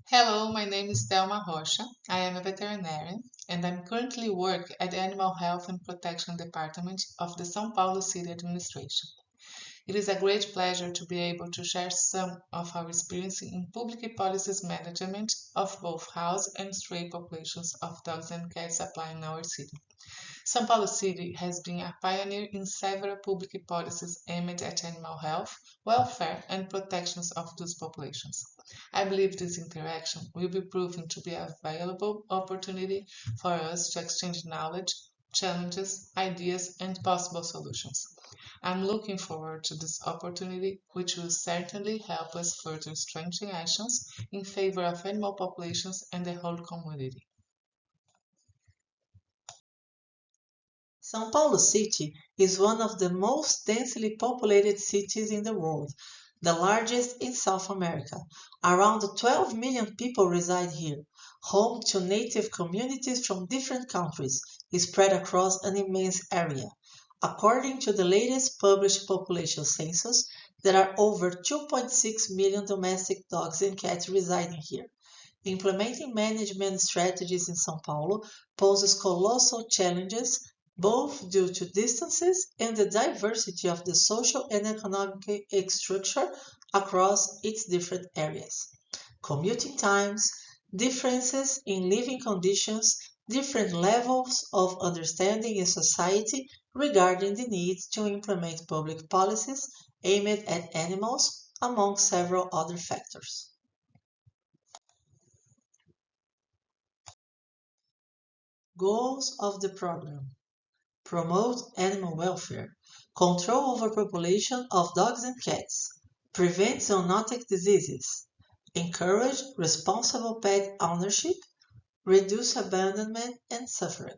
Hello, my name is Thelma Rocha. I am a veterinarian and I'm currently work at the Animal Health and Protection Department of the São Paulo City Administration. It is a great pleasure to be able to share some of our experience in public policies management of both house and stray populations of dogs and cats applying in our city. São Paulo City has been a pioneer in several public policies aimed at animal health, welfare, and protections of those populations. I believe this interaction will be proven to be a valuable opportunity for us to exchange knowledge, challenges, ideas, and possible solutions. I'm looking forward to this opportunity, which will certainly help us further strengthen actions in favor of animal populations and the whole community. São Paulo City is one of the most densely populated cities in the world, the largest in South America. Around 12 million people reside here, home to native communities from different countries, spread across an immense area. According to the latest published population census, there are over 2.6 million domestic dogs and cats residing here. Implementing management strategies in São Paulo poses colossal challenges both due to distances and the diversity of the social and economic structure across its different areas. Commuting times, differences in living conditions, different levels of understanding in society regarding the need to implement public policies aimed at animals, among several other factors. Goals of the program: promote animal welfare, control overpopulation of dogs and cats, prevent zoonotic diseases, encourage responsible pet ownership, reduce abandonment and suffering.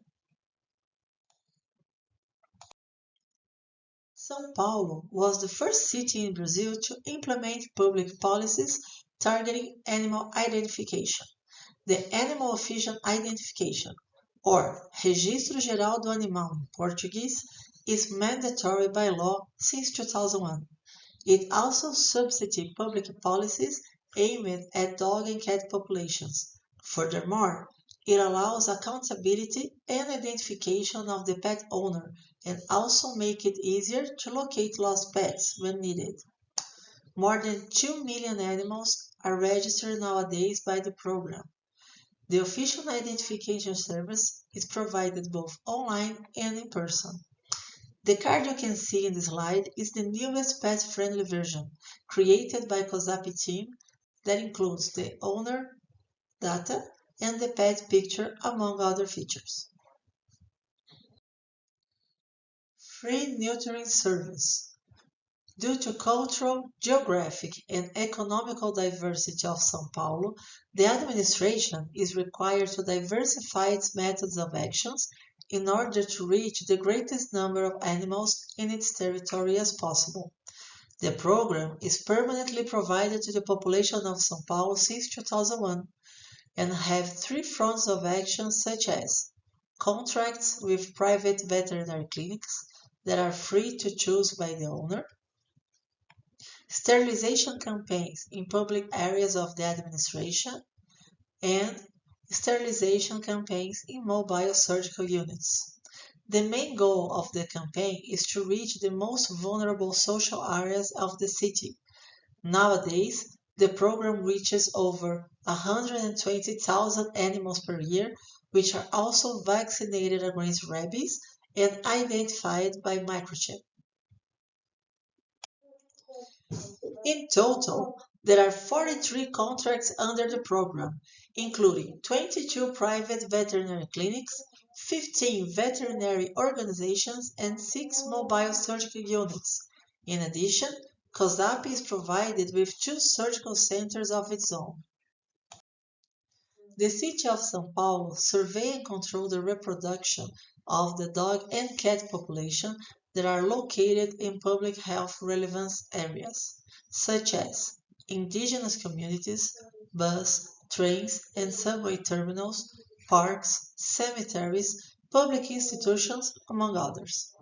São Paulo was the first city in Brazil to implement public policies targeting animal identification. The Animal Official Identification, or Registro Geral do Animal in Portuguese, is mandatory by law since 2001. It also subsidies public policies aimed at dog and cat populations. Furthermore, it allows accountability and identification of the pet owner and also make it easier to locate lost pets when needed. More than 2 million animals are registered nowadays by the program. The official identification service is provided both online and in person. The card you can see in the slide is the newest pet-friendly version, created by COSAP team that includes the owner data and the pet picture among other features. Free neutering service. Due to cultural, geographic, and economical diversity of São Paulo, the administration is required to diversify its methods of actions in order to reach the greatest number of animals in its territory as possible. The program is permanently provided to the population of São Paulo since 2001 and have three fronts of action such as contracts with private veterinary clinics that are free to choose by the owner, sterilization campaigns in public areas of the administration, and sterilization campaigns in mobile surgical units. The main goal of the campaign is to reach the most vulnerable social areas of the city. Nowadays, the program reaches over 120,000 animals per year, which are also vaccinated against rabies and identified by microchip. In total, there are 43 contracts under the program, including 22 private veterinary clinics, 15 veterinary organizations, and 6 mobile surgical units. In addition, COSAP is provided with 2 surgical centers of its own. The city of São Paulo survey and control the reproduction of the dog and cat population that are located in public health relevance areas, such as indigenous communities, bus, trains and subway terminals, parks, cemeteries, public institutions, among others.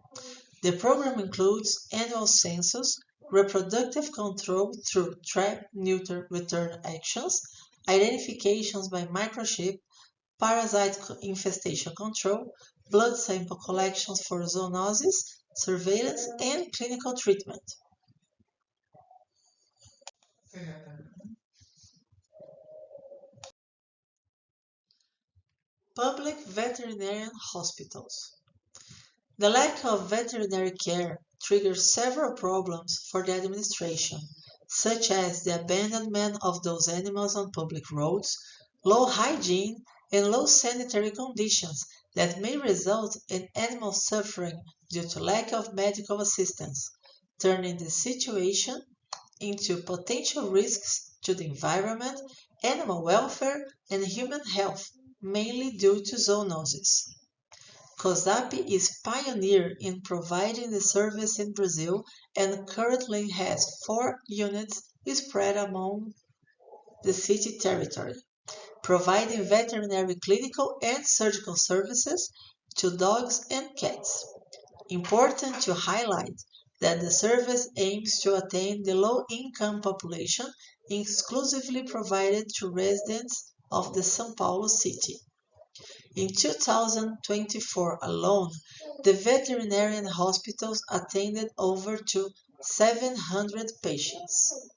The program includes annual census, reproductive control through trap, neuter, return actions, identifications by microchip, parasite infestation control, blood sample collections for zoonosis, surveillance, and clinical treatment. Public veterinarian hospitals. The lack of veterinary care triggers several problems for the administration, such as the abandonment of those animals on public roads, low hygiene, and low sanitary conditions that may result in animal suffering due to lack of medical assistance, turning the situation into potential risks to the environment, animal welfare, and human health, mainly due to zoonosis. COSAP is pioneer in providing the service in Brazil and currently has 4 units spread among the city territory, providing veterinary clinical and surgical services to dogs and cats. Important to highlight that the service aims to attain the low-income population exclusively provided to residents of the São Paulo city. In 2024 alone, the veterinarian hospitals attended over to 700 patients.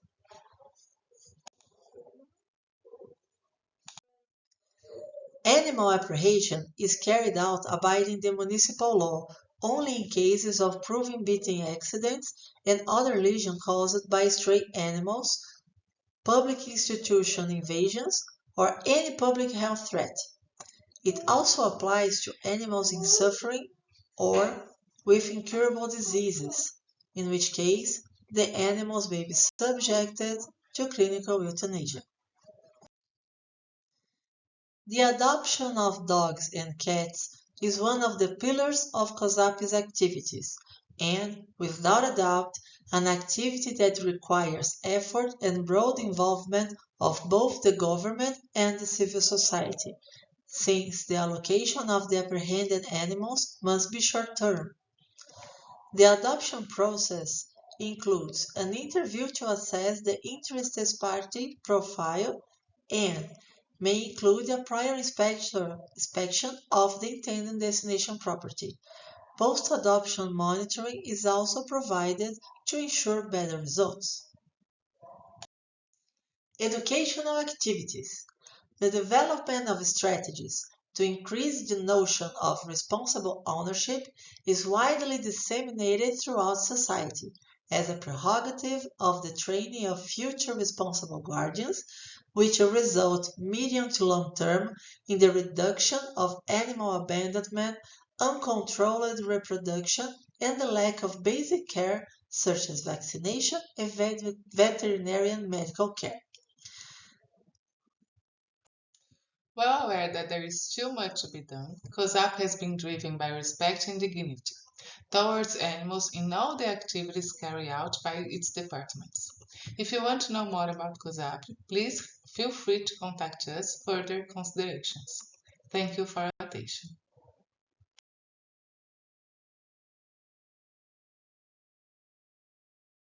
Animal apprehension is carried out abiding the municipal law only in cases of proven beating accidents and other lesions caused by stray animals, public institution invasions, or any public health threat. It also applies to animals in suffering or with incurable diseases, in which case the animals may be subjected to clinical euthanasia. The adoption of dogs and cats is one of the pillars of COSAP's activities and, without a doubt, an activity that requires effort and broad involvement of both the government and the civil society, since the allocation of the apprehended animals must be short-term. The adoption process includes an interview to assess the interested party profile and may include a prior inspection of the intended destination property. Post-adoption monitoring is also provided to ensure better results. Educational activities. The development of strategies to increase the notion of responsible ownership is widely disseminated throughout society as a prerogative of the training of future responsible guardians, which will result medium to long term in the reduction of animal abandonment, uncontrolled reproduction, and the lack of basic care such as vaccination and veterinary medical care. Well aware that there is still much to be done, COSAP has been driven by respect and dignity towards animals in all the activities carried out by its departments. If you want to know more about COSAP, please feel free to contact us for further considerations. Thank you for your attention.